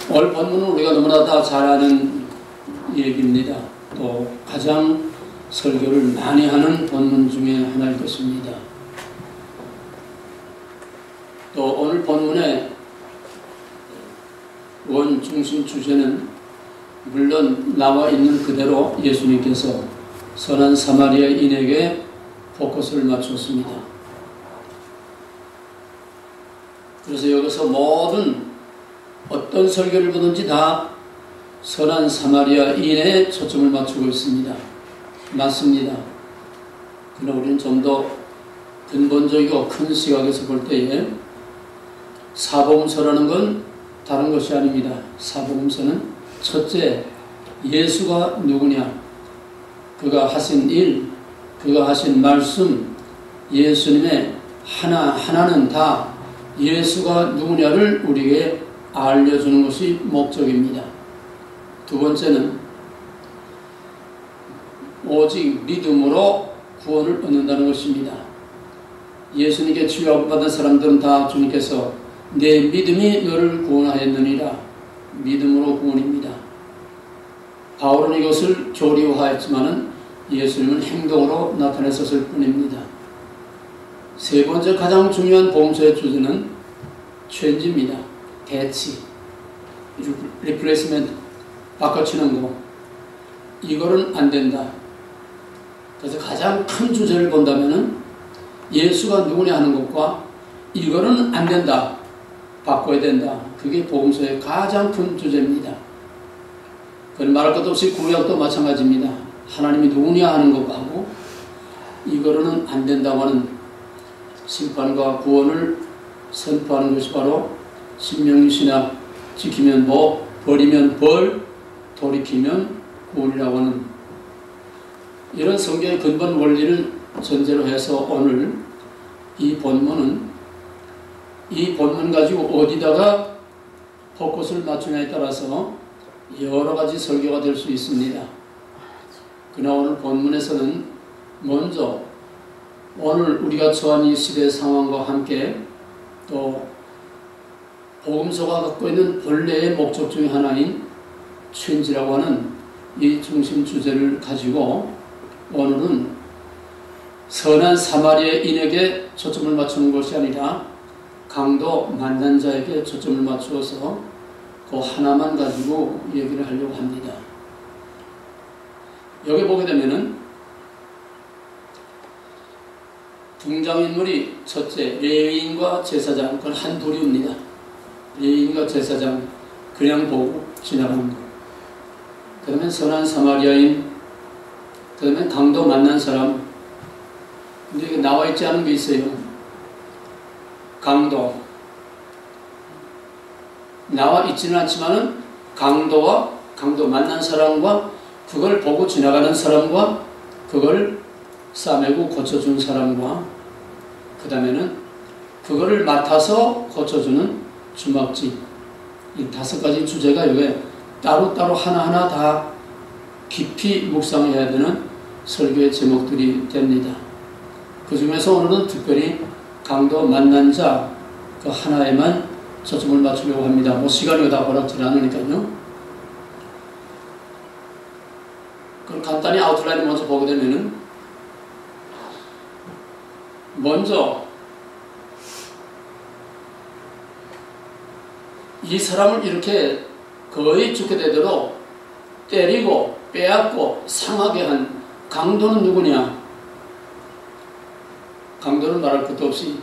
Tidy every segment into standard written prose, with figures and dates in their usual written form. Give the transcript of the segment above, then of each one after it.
오늘 본문은 우리가 너무나 다 잘 아는 얘기입니다. 또 가장 설교를 많이 하는 본문 중에 하나일 것입니다. 또 오늘 본문의 원 중심 주제는 물론 나와 있는 그대로 예수님께서 선한 사마리아인에게 포커스를 맞췄습니다. 그래서 여기서 모든 어떤 설교를 보든지 다 선한 사마리아인에 초점을 맞추고 있습니다. 맞습니다. 그러나 우리는 좀 더 근본적이고 큰 시각에서 볼 때에 사복음서라는 건 다른 것이 아닙니다. 사복음서는 첫째, 예수가 누구냐, 그가 하신 일, 그가 하신 말씀, 예수님의 하나하나는 다 예수가 누구냐를 우리에게 알려주는 것이 목적입니다. 두 번째는 오직 믿음으로 구원을 얻는다는 것입니다. 예수님께 치유받은 사람들은 다 주님께서 내 믿음이 너를 구원하였느니라. 믿음으로 구원입니다. 바울은 이것을 교리화했지만 예수님은 행동으로 나타냈었을 뿐입니다. 세 번째 가장 중요한 복음서의 주제는 체인지입니다. 대치, 리플레이스먼트, 바꿔치는 거. 이거는 안 된다. 그래서 가장 큰 주제를 본다면은 예수가 누구냐 하는 것과 이거는 안 된다, 바꿔야 된다. 그게 복음서의 가장 큰 주제입니다. 그건 말할 것도 없이 구약도 마찬가지입니다. 하나님이 누구냐 하는 것하고 이거는 안 된다고 하는 심판과 구원을 선포하는 것이 바로 신명기 신약, 지키면 뭐, 버리면 벌, 돌이키면 구원이라고 하는 이런 성경의 근본 원리를 전제로 해서 오늘 이 본문 가지고 어디다가 포커스를 맞추냐에 따라서 여러 가지 설교가 될 수 있습니다. 그러나 오늘 본문에서는 먼저 오늘 우리가 처한 이 시대 상황과 함께 또 복음서가 갖고 있는 본래의 목적 중에 하나인 체인지라고 하는 이 중심 주제를 가지고 오늘은 선한 사마리아인에게 초점을 맞추는 것이 아니라 강도 만난 자에게 초점을 맞추어서 그 하나만 가지고 얘기를 하려고 합니다. 여기 보게 되면은 등장인물이 첫째 레위인과 제사장, 그건 한 부류입니다. 레위인과 제사장 그냥 보고 지나가는 거. 그 다음에 선한 사마리아인, 그 다음에 강도 만난 사람. 근데 이게 나와 있지 않은 게 있어요. 강도. 나와 있지는 않지만은 강도와 강도 만난 사람과 그걸 보고 지나가는 사람과 그걸 싸매고 고쳐준 사람과 그 다음에는 그거를 맡아서 고쳐주는 주막집. 이 다섯 가지 주제가 여기에 따로따로 하나하나 다 깊이 묵상해야 되는 설교의 제목들이 됩니다. 그 중에서 오늘은 특별히 강도 만난 자 그 하나에만 초점을 맞추려고 합니다. 뭐 시간이 다 허락지 않으니까요. 그럼 간단히 아웃라인을 먼저 보게 되면은 먼저 이 사람을 이렇게 거의 죽게 되도록 때리고 빼앗고 상하게 한 강도는 누구냐? 강도는 말할 것도 없이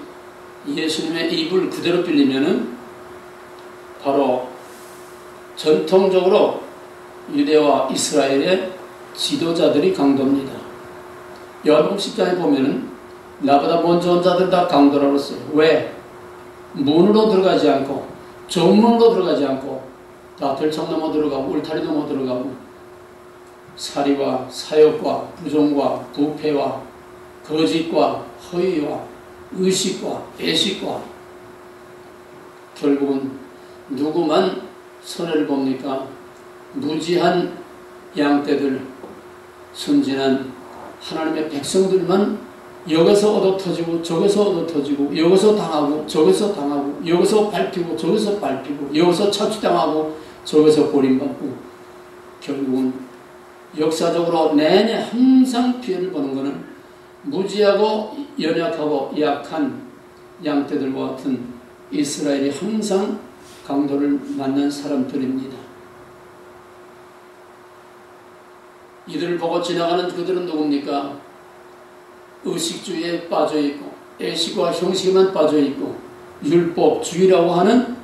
예수님의 입을 그대로 빌리면은 바로 전통적으로 유대와 이스라엘의 지도자들이 강도입니다. 요한복음 10장에 보면은 나보다 먼저 온 자들 다 강도라고 했어요. 왜? 문으로 들어가지 않고 정문으로 들어가지 않고 다 들창 넘어 들어가고 울타리 넘어 들어가고 사리와 사욕과 부정과 부패와 거짓과 허위와 의식과 애식과 결국은 누구만 손해를 봅니까? 무지한 양떼들, 순진한 하나님의 백성들만 여기서 얻어터지고 저기서 얻어터지고 여기서 당하고 저기서 당하고 여기서 밟히고 저기서 밟히고 여기서 착취당하고 저기서 버림받고 결국은 역사적으로 내내 항상 피해를 보는 것은 무지하고 연약하고 약한 양떼들과 같은 이스라엘이 항상 강도를 만난 사람들입니다. 이들을 보고 지나가는 그들은 누굽니까? 의식주의에 빠져있고 애식과 형식에만 빠져있고 율법주의라고 하는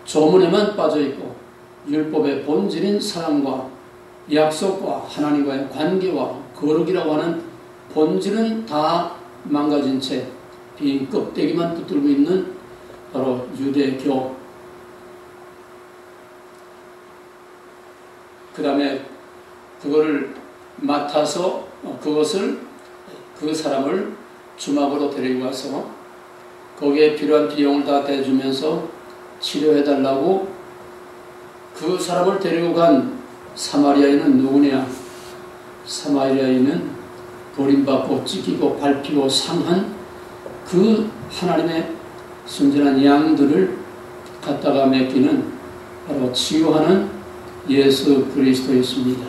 조문에만 빠져있고 율법의 본질인 사랑과 약속과 하나님과의 관계와 거룩이라고 하는 본질은 다 망가진 채 빈 껍데기만 붙들고 있는 바로 유대교. 그 다음에 그거를 맡아서 그 사람을 주막으로 데리고 가서 거기에 필요한 비용을 다 대주면서 치료해달라고 그 사람을 데리고 간 사마리아인은 누구냐? 사마리아인은 버림받고 찢기고 밟히고 상한 그 하나님의 순전한 양들을 갖다가 맡기는 바로 치유하는 예수 그리스도였습니다.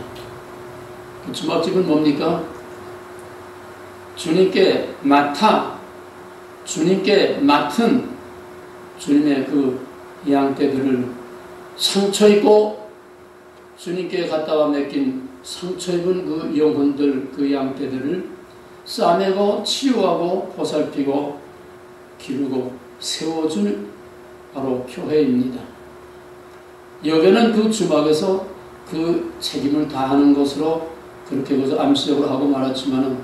그 주막집은 뭡니까? 주님께 맡은 주님의 그 양떼들을 상처 입고 주님께 갖다가 맡긴 상처 입은 그 영혼들, 그 양떼들을 싸매고 치유하고 보살피고 기르고 세워준 바로 교회입니다. 여기는 그 주막에서 그 책임을 다하는 것으로 그렇게 그저 암시적으로 하고 말았지만은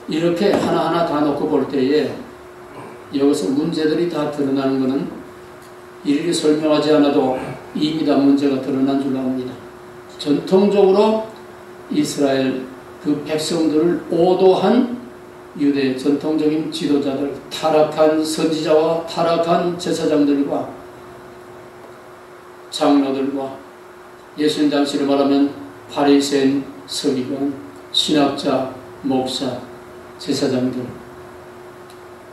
이렇게 하나하나 다 놓고 볼 때에 여기서 문제들이 다 드러나는 것은 일일이 설명하지 않아도 이미 다 문제가 드러난 줄 압니다. 전통적으로 이스라엘 그 백성들을 오도한 유대 전통적인 지도자들, 타락한 선지자와 타락한 제사장들과 장로들과 예수님 당시를 말하면 바리새인, 서기관, 신학자, 목사, 제사장들,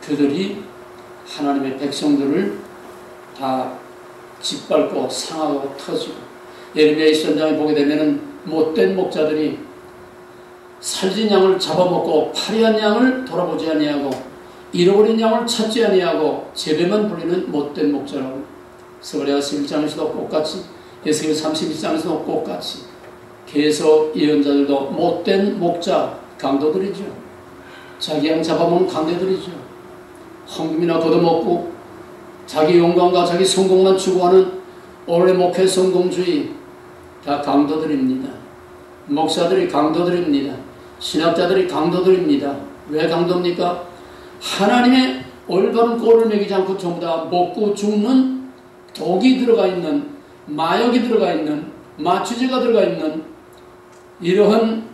그들이 하나님의 백성들을 다 짓밟고 상하고 터지고, 예레미야 20장에 보게 되면 못된 목자들이 살진 양을 잡아먹고 파리한 양을 돌아보지 아니하고 잃어버린 양을 찾지 아니하고 제배만 불리는 못된 목자라고 스가랴 11장에서도 똑같이 에스겔 31장에서도 똑같이 계속 예언자들도 못된 목자 강도들이죠. 자기 양 잡아먹는 강도들이죠. 헌금이나 걷어먹고 자기 영광과 자기 성공만 추구하는 오래 목회 성공주의 다 강도들입니다. 목사들이 강도들입니다. 신학자들이 강도들입니다. 왜 강도입니까? 하나님의 올바른 꼴을 먹이지 않고 전부 다 먹고 죽는 독이 들어가 있는, 마약이 들어가 있는, 마취제가 들어가 있는 이러한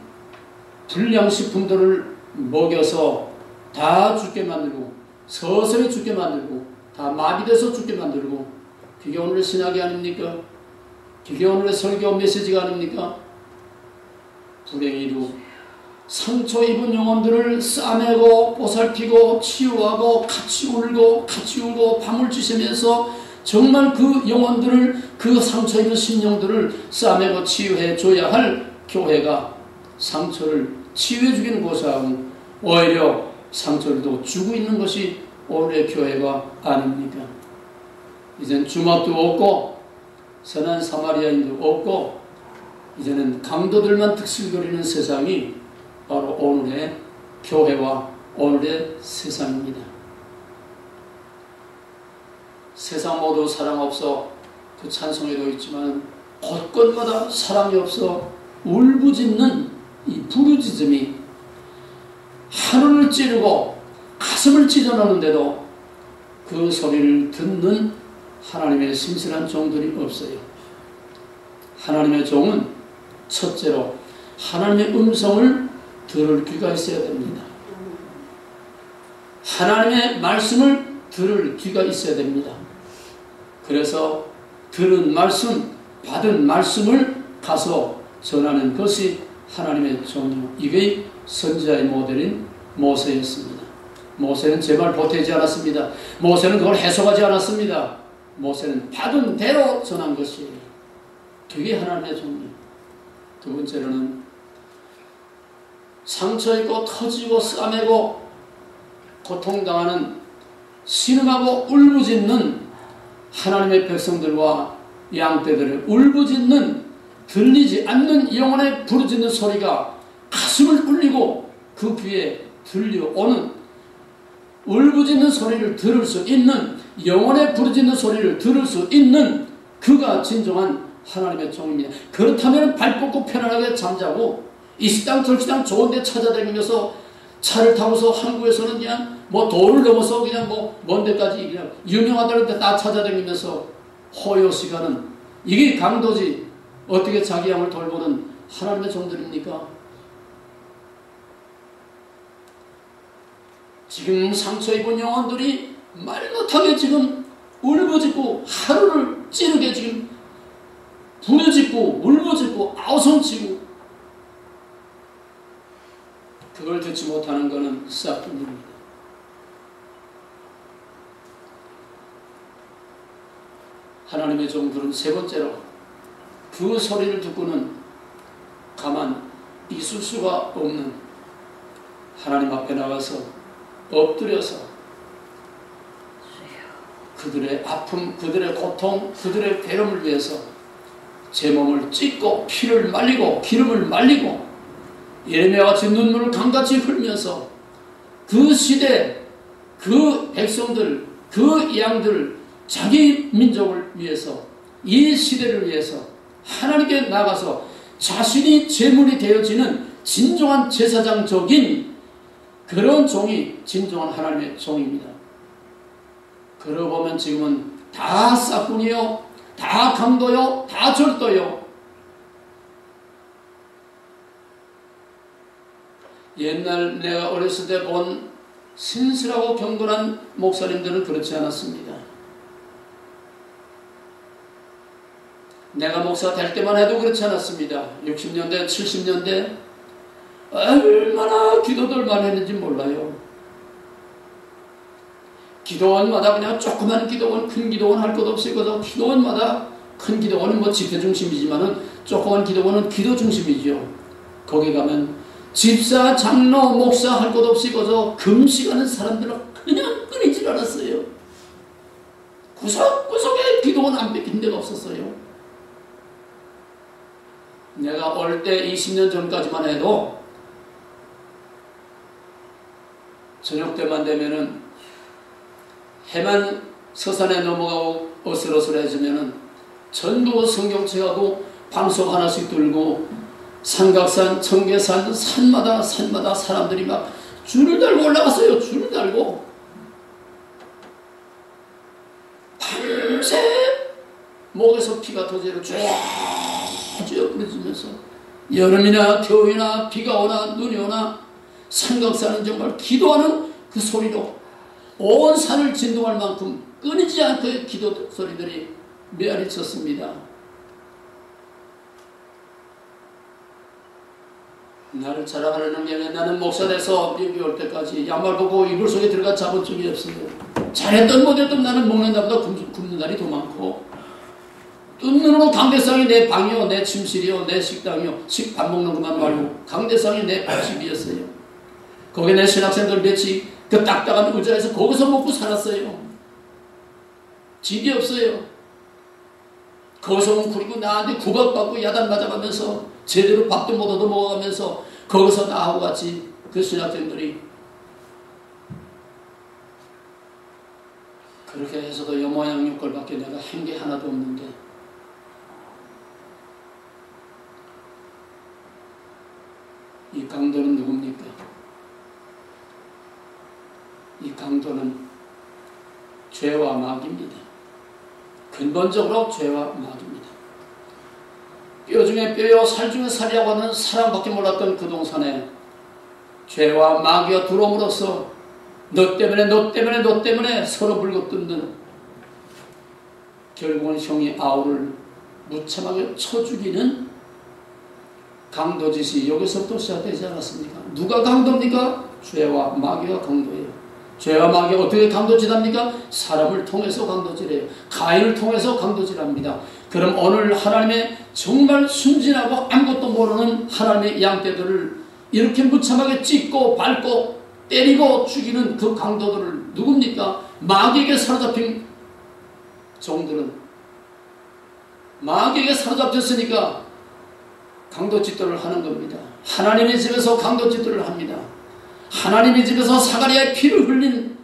불량식품들을 먹여서 다 죽게 만들고 서서히 죽게 만들고 다 마비돼서 죽게 만들고, 그게 오늘의 신학이 아닙니까? 그게 오늘의 설교 메시지가 아닙니까? 불행히도 상처 입은 영혼들을 싸매고 보살피고 치유하고 같이 울고 밤을 지새면서 정말 그 영혼들을, 그 상처 입은 심령들을 싸매고 치유해 줘야 할 교회가 상처를 치유해 주기는 고사하고 오히려 상처를 더 주고 있는 것이 오늘의 교회가 아닙니까? 이젠 주막도 없고 선한 사마리아인도 없고 이제는 강도들만 득실거리는 세상이 바로 오늘의 교회와 오늘의 세상입니다. 세상 모두 사랑 없어 그 찬송에도 있지만 곳곳마다 사랑이 없어 울부짖는 이 부르짖음이 하늘을 찌르고 가슴을 찢어놓는데도 그 소리를 듣는 하나님의 신실한 종들이 없어요. 하나님의 종은 첫째로 하나님의 음성을 들을 귀가 있어야 됩니다. 하나님의 말씀을 들을 귀가 있어야 됩니다. 그래서 들은 말씀, 받은 말씀을 가서 전하는 것이 하나님의 종이요. 이게 선지자의 모델인 모세였습니다. 모세는 제 말 보태지 않았습니다. 모세는 그걸 해석하지 않았습니다. 모세는 받은 대로 전한 것이에요. 그게 하나님의 종류. 두 번째로는 상처 입고 터지고 싸매고 고통당하는 신음하고 울부짖는 하나님의 백성들과 양떼들을 울부짖는 들리지 않는 영혼의 부르짖는 소리가 가슴을 울리고 그 귀에 들려오는 울부짖는 소리를 들을 수 있는 영혼의 부르짖는 소리를 들을 수 있는 그가 진정한 하나님의 종입니다. 그렇다면 발 뻗고 편안하게 잠자고 이 식당 저식당 좋은 데 찾아다니면서 차를 타고서 한국에서는 그냥 뭐 도를 넘어서 그냥 뭐 먼 데까지 그냥 유명하다는 데 다 찾아다니면서 호요 시간은 이게 강도지 어떻게 자기 양을 돌보는 하나님의 종들입니까? 지금 상처 입은 영혼들이 말 못하게 지금 울부짖고 하루를 찌르게 지금 부르짖고 울부짖고 아우성치고 그걸 듣지 못하는 것은 싹뿐입니다. 하나님의 종들은 세 번째로 그 소리를 듣고는 가만 있을 수가 없는 하나님 앞에 나가서 엎드려서 그들의 아픔, 그들의 고통, 그들의 괴로움을 위해서 제 몸을 찢고 피를 말리고 기름을 말리고 예레미야와 같이 눈물을 강같이 흘면서 그 시대, 그 백성들, 그 양들, 자기 민족을 위해서 이 시대를 위해서 하나님께 나가서 자신이 제물이 되어지는 진정한 제사장적인 그런 종이 진정한 하나님의 종입니다. 그러고 보면 지금은 다 싹군이요, 다 강도요, 다 절도요. 옛날 내가 어렸을 때 본 신실하고 경건한 목사님들은 그렇지 않았습니다. 내가 목사 될 때만 해도 그렇지 않았습니다. 60년대, 70년대 얼마나 기도들 많이 했는지 몰라요. 기도원마다 그냥 조그만 기도원, 큰 기도원 할 것 없이 그저 기도원마다 큰 기도원은 뭐 집회 중심이지만은 조그만 기도원은 기도 중심이죠. 거기 가면 집사, 장로, 목사 할 것 없이 그저 금식하는 사람들은 그냥 끊이질 않았어요. 구석구석에 기도원 안 뺏긴 데가 없었어요. 내가 올 때 20년 전까지만 해도 저녁 때만 되면은 해만 서산에 넘어가고 어슬어슬해지면은 전부 성경책하고 방석 하나씩 들고 삼각산, 청계산, 산마다 사람들이 막 줄을 달고 올라갔어요. 줄을 달고 밤새 목에서 피가 터지고 쭉 부러지면서 여름이나 겨울이나 비가 오나 눈이 오나 삼각산은 정말 기도하는 그 소리로 온 산을 진동할 만큼 끊이지 않고 기도 소리들이 메아리 쳤습니다. 나를 자랑하려는 게 나는 목사 돼서 미국에 올 때까지 양말 벗고 이불 속에 들어가 자본 적이 없어요. 잘했던 못했던 나는 먹는 날보다 굶는 날이 더 많고 뜬 눈으로 강대상이 내 방이요, 내 침실이요, 내 식당이요. 밥 먹는 것만 말고 강대상이 내 밥집이었어요. 거기에 내 신학생들 몇이 그 딱딱한 의자에서 거기서 먹고 살았어요. 집이 없어요. 거기서 웅크리고 나한테 구박받고 야단 맞아가면서 제대로 밥도 못 얻어 먹어가면서 거기서 나하고 같이 그 신학생들이 그렇게 해서도 여모양육걸밖에 내가 한 게 하나도 없는데 이 강도는 누굽니까? 이 강도는 죄와 마귀입니다. 근본적으로 죄와 마귀입니다. 뼈 중에 뼈요 살 중에 살이라고 하는 사랑밖에 몰랐던 그 동산에 죄와 마귀가 들어옴으로써 너 때문에 서로 물고뜯는 결국은 형이 아우를 무참하게 쳐 죽이는 강도짓이 여기서부터 시작되지 않았습니까? 누가 강도입니까? 죄와 마귀가 강도예요. 죄와 마귀가 어떻게 강도질합니까? 사람을 통해서 강도질해요. 가인을 통해서 강도질합니다. 그럼 오늘 하나님의 정말 순진하고 아무것도 모르는 하나님의 양떼들을 이렇게 무참하게 찢고 밟고 때리고 죽이는 그 강도들을 누굽니까? 마귀에게 사로잡힌 종들은 마귀에게 사로잡혔으니까 강도짓들을 하는 겁니다. 하나님의 집에서 강도짓들을 합니다. 하나님의 집에서 사가랴의 피를 흘린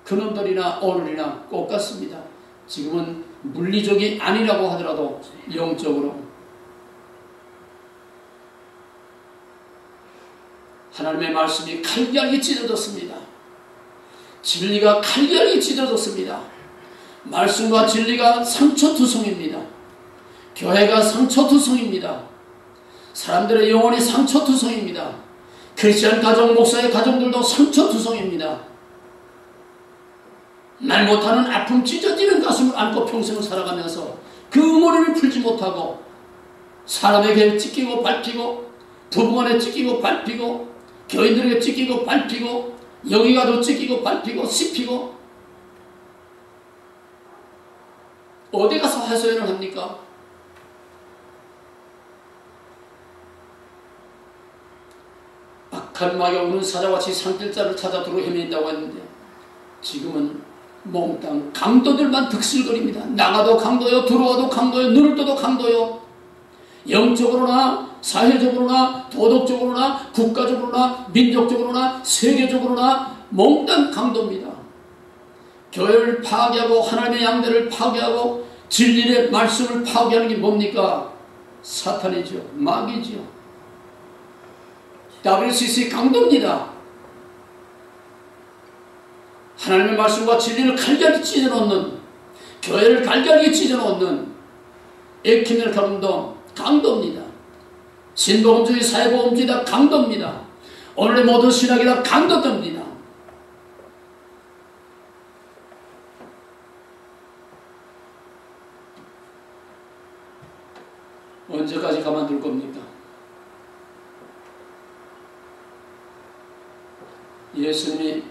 그놈들이나 오늘이나 똑같습니다. 지금은 물리적이 아니라고 하더라도 영적으로 하나님의 말씀이 칼갈이 찢어졌습니다. 진리가 칼갈이 찢어졌습니다. 말씀과 진리가 상처투성입니다. 교회가 상처투성입니다. 사람들의 영혼이 상처투성입니다. 크리스천 가정, 목사의 가정들도 상처투성입니다. 말 못하는 아픔 찢어지는 가슴을 안고 평생을 살아가면서 그 응어리를 풀지 못하고 사람에게 찢기고 밟히고 부부간에 찢기고 밟히고 교인들에게 찢기고 밟히고 여기 가도 찢기고 밟히고 씹히고 어디 가서 하소연을 합니까? 악한 마귀가 우는 사자같이 산길자를 찾아 들어 헤맨다고 했는데 지금은 몽땅 강도들만 득실거립니다. 나가도 강도요, 들어와도 강도요, 눈을 떠도 강도요. 영적으로나 사회적으로나 도덕적으로나 국가적으로나 민족적으로나 세계적으로나 몽땅 강도입니다. 교회를 파괴하고 하나님의 양대를 파괴하고 진리의 말씀을 파괴하는 게 뭡니까? 사탄이죠. 마귀죠. WCC 강도입니다. 하나님의 말씀과 진리를 갈갈이 찢어놓는, 교회를 갈갈이 찢어놓는 에키멜 강도입니다. 신복음주의, 사회복음주의 다 강도입니다. 오늘의 모든 신학이 다 강도입니다. 언제까지 가만둘 겁니까? 예수님이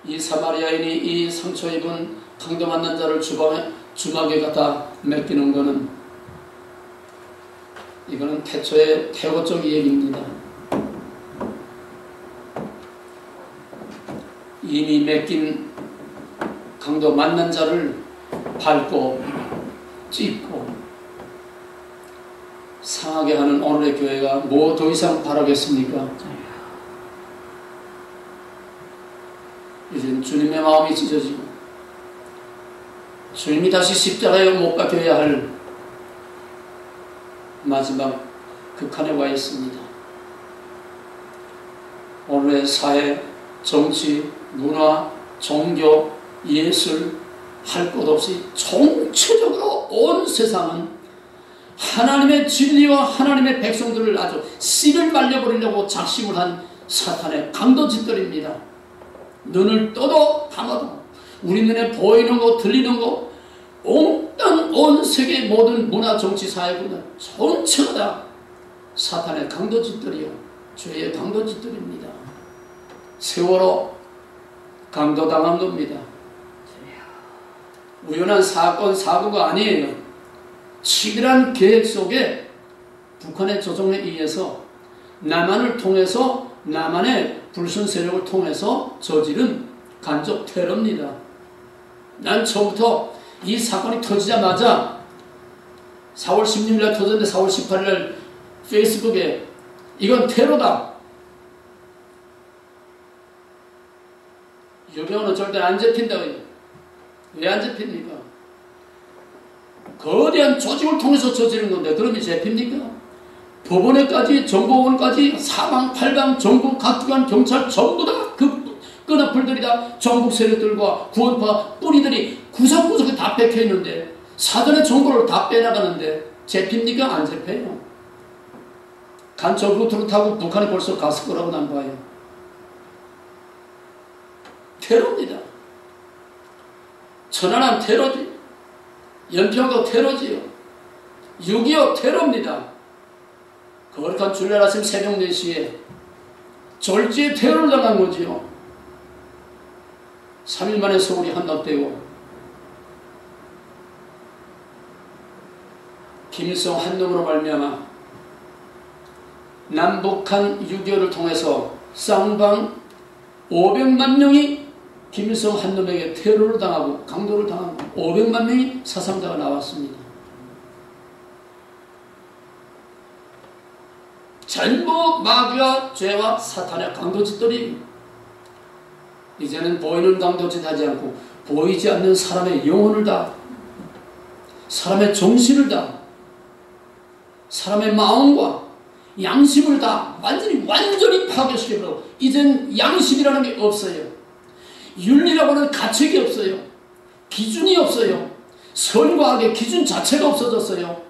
이 사마리아인이 이 상처 입은 강도 만난 자를 주막에 갖다 맡기는 것은 이거는 태초의 태고적 얘기입니다. 이미 맡긴 강도 만난 자를 밟고 찢고 상하게 하는 오늘의 교회가 뭐 더 이상 바라겠습니까? 이제 주님의 마음이 찢어지고 주님이 다시 십자가에 못 박혀야 할 마지막 극한에 와 있습니다. 오늘의 사회, 정치, 문화, 종교, 예술 할 것 없이 총체적으로 온 세상은 하나님의 진리와 하나님의 백성들을 아주 씨를 말려버리려고 작심을 한 사탄의 강도짓들입니다. 눈을 떠도 감아도 우리 눈에 보이는 거 들리는 거 몽땅 온 세계 모든 문화 정치 사회군은 전체가 다 사탄의 강도짓들이요 죄의 강도짓들입니다. 세월호 강도당한 겁니다. 우연한 사건 사고가 아니에요. 치밀한 계획 속에 북한의 조정에 의해서 남한을 통해서 남한의 불순 세력을 통해서 저지른 간접 테러입니다. 난 처음부터 이 사건이 터지자마자 4월 16일날 터졌는데 4월 18일날 페이스북에 이건 테러다. 유병호는 절대 안 잡힌다. 왜 안 잡힙니까? 거대한 조직을 통해서 저지른 건데 그러면 잡힙니까? 법원에까지 정보원까지 사방팔방 전국 각기관 경찰 전부 다 그 끈앞풀들이 다 전국 세력들과 구원파 뿌리들이 구석구석에 다 뺏겨있는데 사전에 정보를 다 빼나가는데 잡힙니까? 안 잡혀요. 간첩 루트를 타고 북한에 벌써 갔을 거라고 난 봐요. 테러입니다. 천안함 테러지. 연평도 테러지요. 6.25 테러입니다. 거룩한 주일날 아침 새벽 4시에 졸지에 테러를 당한 거지요. 3일 만에 서울이 한납되고 김일성 한 놈으로 말미암아 남북한 6.25를 통해서 쌍방 500만 명이 김일성 한 놈에게 테러를 당하고 강도를 당하고 500만 명이 사상자가 나왔습니다. 전부 마귀와 죄와 사탄의 강도짓들이 이제는 보이는 강도짓 하지 않고 보이지 않는 사람의 영혼을 다, 사람의 정신을 다, 사람의 마음과 양심을 다 완전히 파괴시켜버리고 이젠 양심이라는 게 없어요. 윤리라고 하는 가책이 없어요. 기준이 없어요. 선과 악의 기준 자체가 없어졌어요.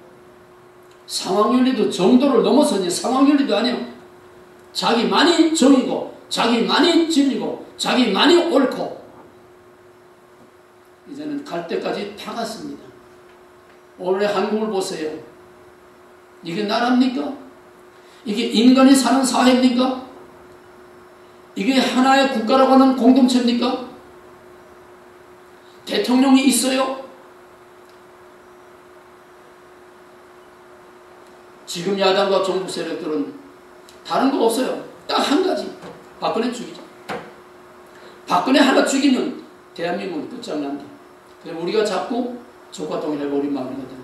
상황윤리도 정도를 넘어서니 상황윤리도 아니요. 자기만이 정이고 자기만이 진리고 자기만이 옳고 이제는 갈 때까지 다 갔습니다. 오늘의 한국을 보세요. 이게 나라입니까? 이게 인간이 사는 사회입니까? 이게 하나의 국가라고 하는 공동체입니까? 대통령이 있어요? 지금 야당과 정부 세력들은 다른 거 없어요. 딱 한 가지. 박근혜 죽이자. 박근혜 하나 죽이면 대한민국은 끝장난다. 그래서 우리가 자꾸 적과 동일하게 우리 마음이거든.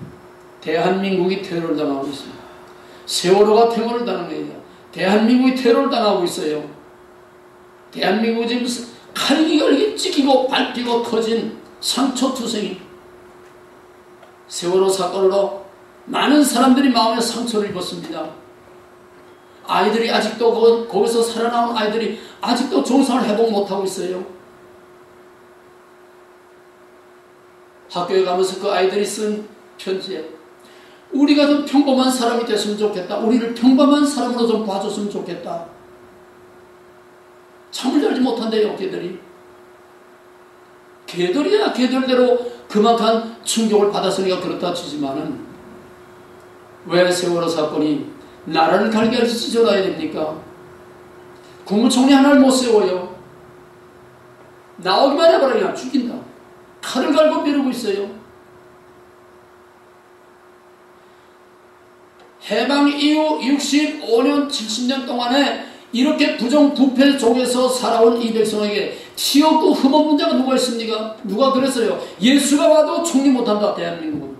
대한민국이 테러를 당하고 있어요. 세월호가 테러를 당하는 거예요. 대한민국이 테러를 당하고 있어요. 대한민국이 지금 칼기가 찍히고 밟히고 커진 상처투성이. 세월호 사건으로 많은 사람들이 마음에 상처를 입었습니다. 아이들이 아직도 거기서 살아나온 아이들이 아직도 정상을 회복 못하고 있어요. 학교에 가면서 그 아이들이 쓴 편지에 우리가 좀 평범한 사람이 됐으면 좋겠다. 우리를 평범한 사람으로 좀 봐줬으면 좋겠다. 잠을 자지 못한대요. 개들이야 개들대로 그만한 충격을 받았으니까 그렇다 치지만은 왜 세월호 사건이 나라를 갈기하듯이 찢어놔야 됩니까? 국무총리 하나를 못 세워요. 나오기만 해봐라 그냥 죽인다. 칼을 갈고 미루고 있어요. 해방 이후 65년 70년 동안에 이렇게 부정부패 속에서 살아온 이 백성에게 티 없고 흠 없는 자가 누가 있습니까? 누가 그랬어요? 예수가 와도 총리 못한다. 대한민국은.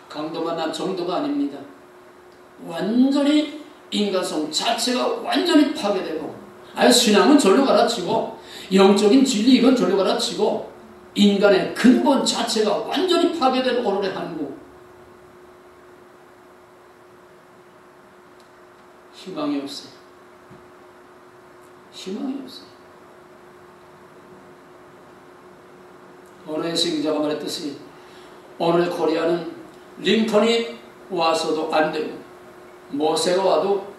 강도만 난 정도가 아닙니다. 완전히 인간성 자체가 완전히 파괴되고 신앙은 절로 갈아치고 영적인 진리 이건 절로 갈아치고 인간의 근본 자체가 완전히 파괴된 오늘의 한국. 희망이 없어요. 희망이 없어요. 오늘의 기자가 말했듯이 오늘의 코리아는 링컨이 와서도 안 되고 모세가 와도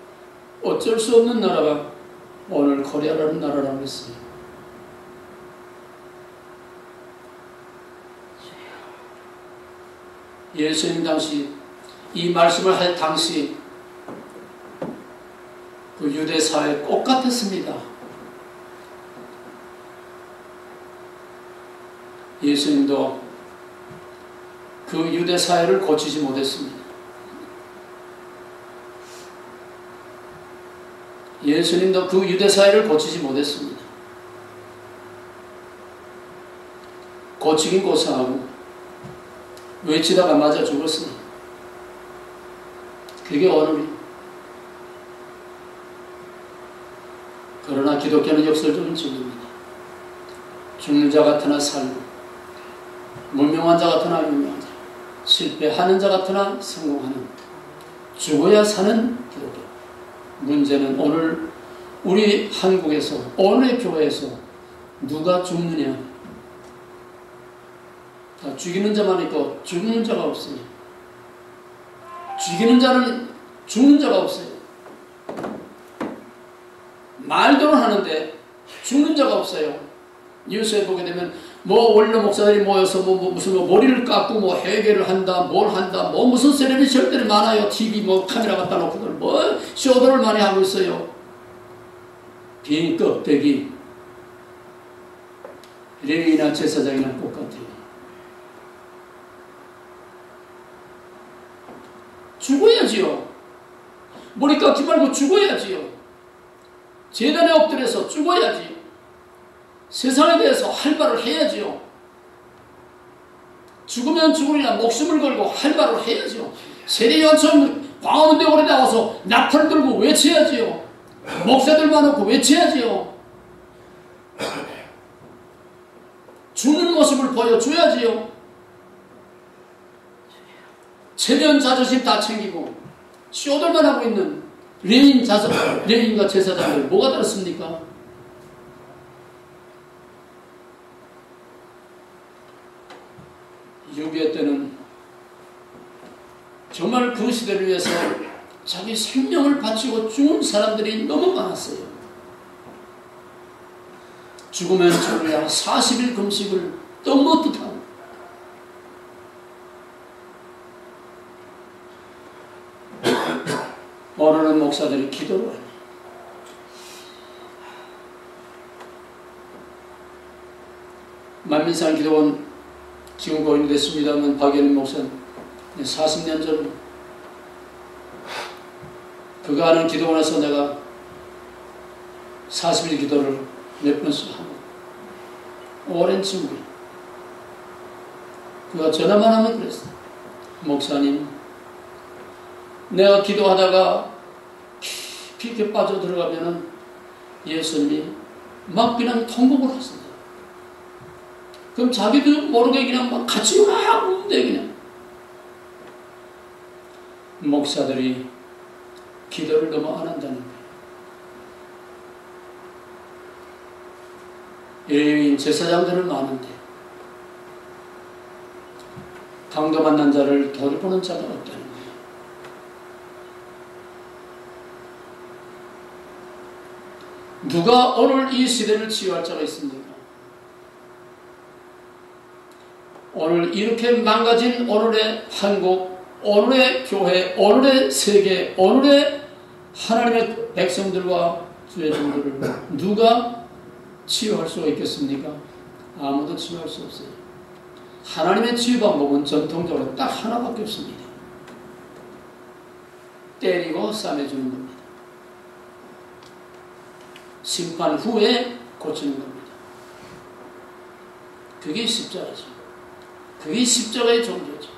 어쩔 수 없는 나라가 오늘 코리아라는 나라라고 했어요. 예수님 당시 이 말씀을 할 당시 그 유대 사회 꼭 같았습니다. 예수님도 그 유대 사회를 고치지 못했습니다. 예수님도 그 유대 사회를 고치지 못했습니다. 고치긴 고사하고 외치다가 맞아 죽었어요. 그게 오늘이. 그러나 기독교는 역설적인 진리입니다. 죽는 자 같으나 살고 무명한 자 같으나 유명한 자, 실패하는 자 같으나 성공하는, 죽어야 사는 기독교. 문제는 오늘 우리 한국에서 오늘의 교회에서 누가 죽느냐. 다 죽이는 자만 있고 죽는 자가 없어요. 죽이는 자는 죽는 자가 없어요. 말도는 하는데 죽는 자가 없어요. 뉴스에 보게 되면 원로 목사들이 모여서 무슨 머리를 깎고 회개를 한다, 뭘 한다, 무슨 세레머니 절대로 많아요. TV 카메라 갖다 놓고 쇼들을 많이 하고 있어요. 비행 껍데기, 레위나 제사장이나 똑같아요. 죽어야지요. 머리 깎지 말고 죽어야지요. 재단에 엎드려서 죽어야지. 세상에 대해서 할 말을 해야지요. 죽으면 죽으리라 목숨을 걸고 할 말을 해야지요. 세례요한처럼 광화문대원에 나와서 나팔 들고 외쳐야지요. 목사들 많고 외쳐야지요. 죽는 모습을 보여줘야지요. 체면 자존심 다 챙기고 쇼들만 하고 있는 레인과 제사장들 뭐가 다릅니까? 유교 때는 정말 그 시대를 위해서 자기 생명을 바치고 죽은 사람들이 너무 많았어요. 죽으면 죽으랴 40일 금식을 떡 먹듯 하고 오늘은 목사들이 기도를 합니다. 만민상 기도원 지금 고인이 됐습니다만 박예림 목사는 40년 전 그가 하는 기도원에서 내가 40일 기도를 몇 번씩 하고 오랜 친구야. 그가 전화만 하면 그랬어. 목사님, 내가 기도하다가 깊이 이렇게 빠져 들어가면은 예수님이 막 그냥 통곡을 하신다. 그럼 자기도 모르게 그냥 막 같이 막 우는데 그냥. 목사들이 기도를 너무 안 한다는 거예요. 일회인 제사장들은 많은데 강도 만난 자를 돌보는 자가 없다는 거예요. 누가 오늘 이 시대를 치유할 자가 있습니까? 오늘 이렇게 망가진 오늘의 한국, 오늘의 교회, 오늘의 세계, 오늘의 하나님의 백성들과 주의 종들을 누가 치유할 수가 있겠습니까? 아무도 치유할 수 없어요. 하나님의 치유 방법은 전통적으로 딱 하나밖에 없습니다. 때리고 싸매주는 겁니다. 심판 후에 고치는 겁니다. 그게 십자가죠. 그게 십자가의 종교죠.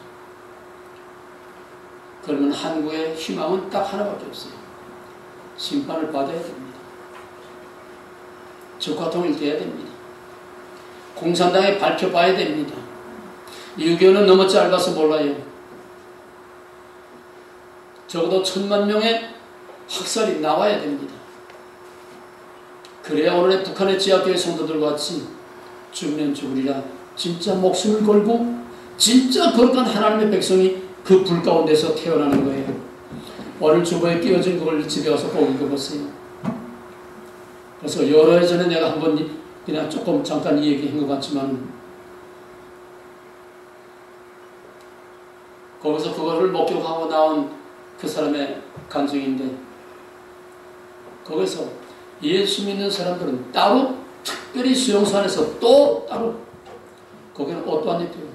그러면 한국의 희망은 딱 하나밖에 없어요. 심판을 받아야 됩니다. 적과 통일돼야 됩니다. 공산당에 밝혀봐야 됩니다. 유교는 너무 짧아서 몰라요. 적어도 1000만 명의 학살이 나와야 됩니다. 그래야 오늘의 북한의 지하교회 성도들과 같이 죽으면 죽으리라 진짜 목숨을 걸고 진짜 거룩한 하나님의 백성이 그 불 가운데서 태어나는 거예요. 오늘 주보에 끼워진 그걸 집에 와서 꼭 읽어보세요. 그래서 여러 해 전에 내가 한번 그냥 조금 잠깐 이 얘기한 것 같지만 거기서 그거를 목격하고 나온 그 사람의 간증인데 거기서 예수 믿는 사람들은 따로 특별히 수용소 안에서 또 따로 거기는 옷도 안 입혀요.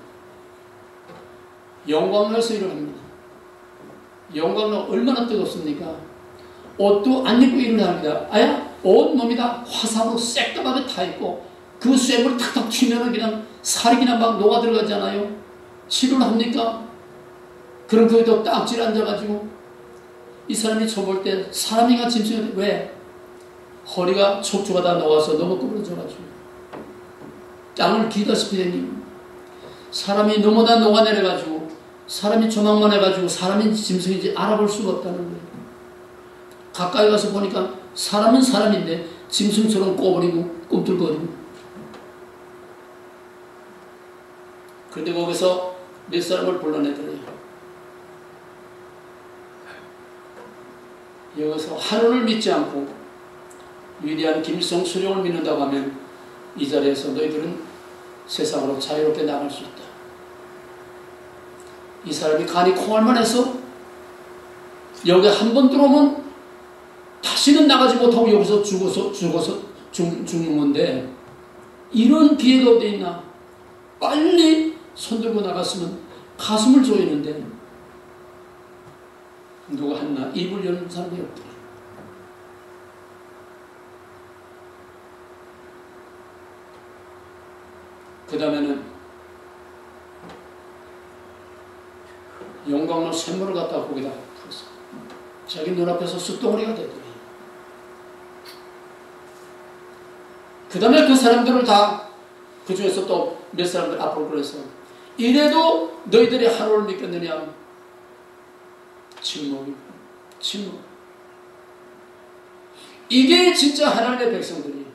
영광로에서 일을 합니다. 영광로 얼마나 뜨겁습니까? 옷도 안 입고 일을 합니다. 아야 온몸이 다 화상으로 새까맣게 타있고 그 쇠물이 탁탁 튀면은 그냥 살이 그냥 막 녹아 들어가잖아요. 치료를 합니까? 그럼 거기도 딱질 앉아가지고 이 사람이 쳐볼 때 사람이가 짐승이 왜? 허리가 척추가 다 녹아서 너무 구부러져가지고 땅을 기다시피 되니 사람이 너무 다 녹아내려가지고 사람이 조망만 해가지고 사람인지 짐승인지 알아볼 수가 없다는 거예요. 가까이 가서 보니까 사람은 사람인데 짐승처럼 꼬부리고 꿈틀거리고 그런데 거기서 몇 사람을 불러내더래요. 여기서 하늘을 믿지 않고 위대한 김일성 수령을 믿는다고 하면 이 자리에서 너희들은 세상으로 자유롭게 나갈 수 있다. 이 사람이 간이 콩알만 해서 여기 한 번 들어오면 다시 다시는 나가지 못하고 여기서 죽어서 죽는 건데, 이런 기회가 어디 있나? 빨리 손들고 나갔으면 가슴을 조이는데 누가 했나? 입을 여는 사람이 없다. 그 다음에는 영광로 샘물을 갖다가 거기다 풀었어. 자기 눈앞에서 숯덩어리가 되더니, 그 다음에 그 사람들을 다, 그 중에서 또 몇 사람들 앞으로 그래서, 이래도 너희들이 하루를 믿겠느냐? 침묵. 이게 진짜 하나님의 백성들이에요.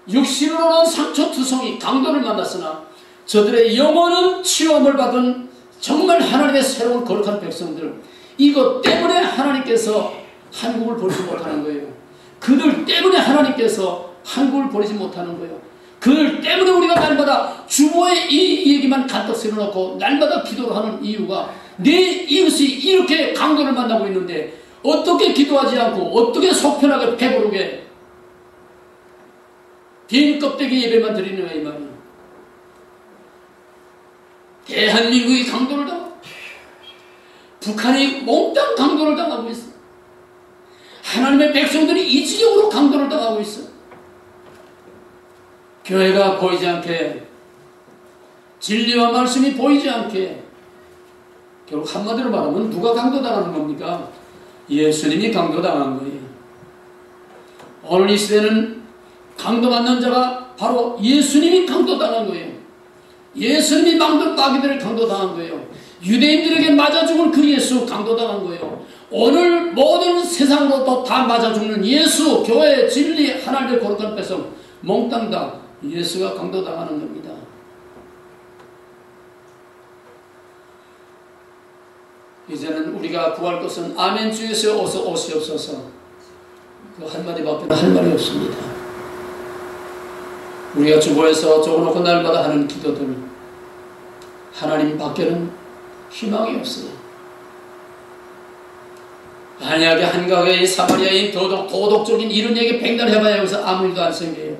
육신으로는 상처투성이 강도를 만났으나 저들의 영혼은 치유함을 받은 정말 하나님의 새로운 거룩한 백성들, 이것 때문에 하나님께서 한국을 버리지 못하는 거예요. 그들 때문에 하나님께서 한국을 버리지 못하는 거예요. 그들 때문에 우리가 날마다 주보에 이 얘기만 간떡 세워놓고 날마다 기도를 하는 이유가, 내 이웃이 이렇게 강도를 만나고 있는데 어떻게 기도하지 않고 어떻게 속편하게 배부르게 빈 껍데기 예배만 드리느냐 이 말이에요. 대한민국이 강도를 당하고 북한이 몽땅 강도를 당하고 있어. 하나님의 백성들이 이지적으로 강도를 당하고 있어. 교회가 보이지 않게, 진리와 말씀이 보이지 않게, 결국 한마디로 말하면 누가 강도당하는 겁니까? 예수님이 강도당한 거예요. 오늘 이 시대는 강도받는 자가 바로 예수님이 강도당한 거예요. 예수님이 마귀들을 강도당한 거예요. 유대인들에게 맞아 죽은 그 예수 강도당한 거예요. 오늘 모든 세상으로부터 다 맞아 죽는 예수, 교회, 진리, 하나님의 거룩한 백성 몽땅 다 예수가 강도당하는 겁니다. 이제는 우리가 구할 것은 아멘 주에서 어서 오시옵소서, 그 한마디밖에 할 말이 없습니다. 우리가 주보에서 적어놓고 날마다 하는 기도들, 하나님 밖에는 희망이 없어요. 만약에 한가하게 사마리아인 도덕적인 이런 얘기 백날 해봐야 여기서 아무 일도 안 생겨요.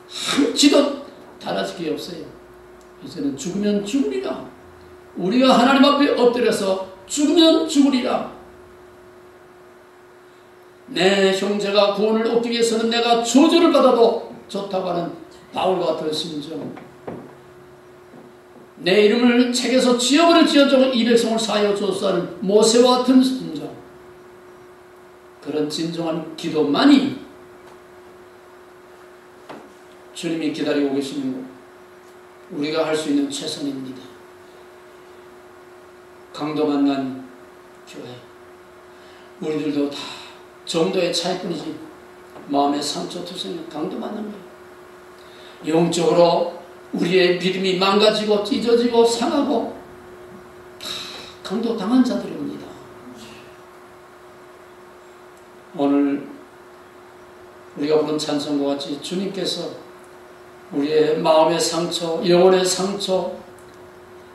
한치도 달라질 게 없어요. 이제는 죽으면 죽으리라. 우리가 하나님 앞에 엎드려서 죽으면 죽으리라. 내 형제가 구원을 얻기 위해서는 내가 저주를 받아도 좋다고 하는 바울과 같으신정, 내 이름을 책에서 지어버릴지언정 이 백성을 사하여 주소서하는 모세와 같은 진정, 그런 진정한 기도만이 주님이 기다리고 계시는 것, 우리가 할 수 있는 최선입니다. 강도 만난 교회, 우리들도 다 정도의 차이뿐이지 마음의 상처투성이 강도 만난 거예요. 영적으로 우리의 믿음이 망가지고 찢어지고 상하고 다 강도 당한 자들입니다. 오늘 우리가 부른 찬송과 같이 주님께서 우리의 마음의 상처, 영혼의 상처,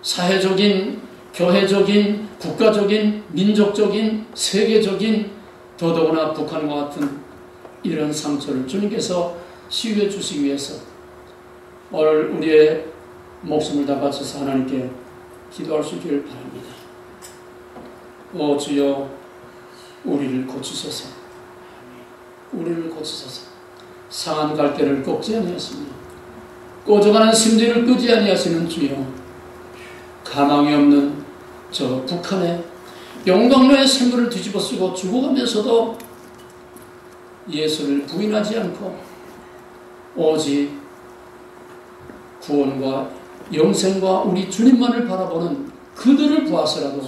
사회적인, 교회적인, 국가적인, 민족적인, 세계적인, 더더구나 북한과 같은 이런 상처를 주님께서 치유해 주시기 위해서 오늘 우리의 목숨을 다 바쳐서 하나님께 기도할 수 있기를 바랍니다. 오 주여, 우리를 고치소서. 우리를 고치소서. 상한 갈대를 꺾지 아니하시며 꺼져가는 심지를 끄지 아니하시는 주여, 가망이 없는 저 북한의 영광로의 생물을 뒤집어 쓰고 죽어가면서도 예수를 부인하지 않고 오직 구원과 영생과 우리 주님만을 바라보는 그들을 보아서라도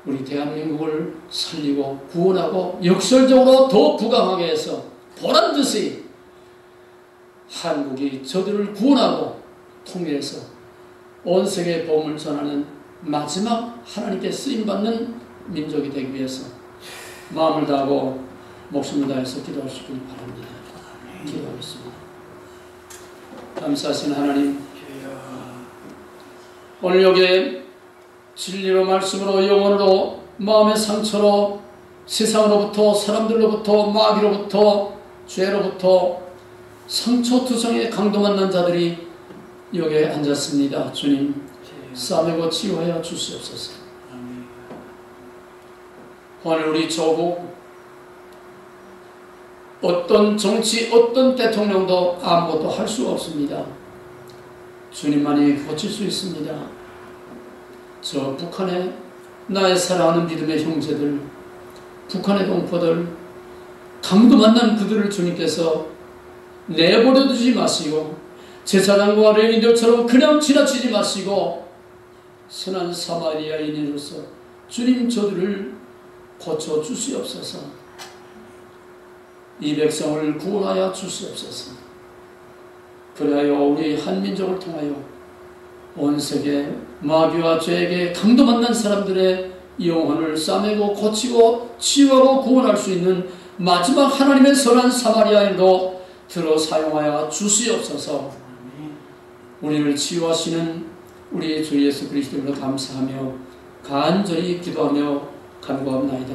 우리 대한민국을 살리고 구원하고 역설적으로 더 부강하게 해서 보란듯이 한국이 저들을 구원하고 통일해서 온 세계의 복음을 전하는 마지막 하나님께 쓰임받는 민족이 되기 위해서 마음을 다하고 목숨을 다해서 기도할 수 있길 바랍니다. 기도하겠습니다. 감사하신 하나님, 오늘 여기에 진리로 말씀으로 영혼으로 마음의 상처로 세상으로부터, 사람들로부터, 마귀로부터, 죄로부터 상처투성에 강도 만난 자들이 여기에 앉았습니다. 주님, 싸매고 치유하여 주시옵소서. 오늘 우리 조국, 어떤 정치, 어떤 대통령도 아무것도 할 수 없습니다. 주님만이 고칠 수 있습니다. 저 북한에 나의 사랑하는 믿음의 형제들, 북한의 동포들, 강도 만난 그들을 주님께서 내버려 두지 마시고 제사장과 레위인들처럼 그냥 지나치지 마시고 선한 사마리아인으로서 주님 저들을 고쳐 주시옵소서. 이 백성을 구원하여 주시옵소서. 그리하여 우리 한민족을 통하여 온 세계 마귀와 죄에게 강도 만난 사람들의 영혼을 싸매고 고치고 치유하고 구원할 수 있는 마지막 하나님의 선한 사마리아인도 들어 사용하여 주시옵소서. 우리를 치유하시는 우리 주 예수 그리스도로 감사하며 간절히 기도하며 간구합나이다.